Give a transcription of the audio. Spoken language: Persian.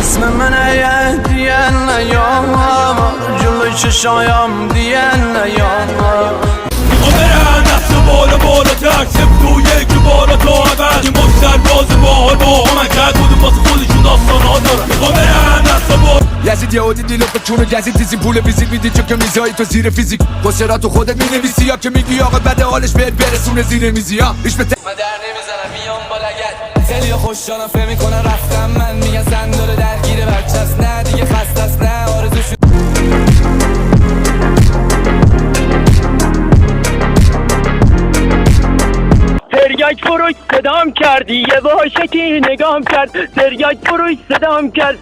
اسم منه دیگه نیام جلوی چشایم دیگه نیام میخوام برن دست بالا ترسم تو یک بالا تا اول این مشتر باز باحال با من کرد بودم واسه خودشون داستان ها دارن میخوام برن دست بالا یزید یهودی دیلو به چونه گزید دیزی پول ویزیت میدی چون که میزایی تو زیر فیزیک قصرات تو خودت مینویسی یا که میگی آقا بده حالش بهت برسونه زیر میزی ها ریش به من در نمیزنم میام با لگت خیلی خوشحالم فهم میکنن رفتم من میگن زن داره درگیر بچه‌ست نه دیگه خسته است نه آرزوش تریاک فروش صدام کردی یه واشکی نگام کرد تریاک فروش صدام کرد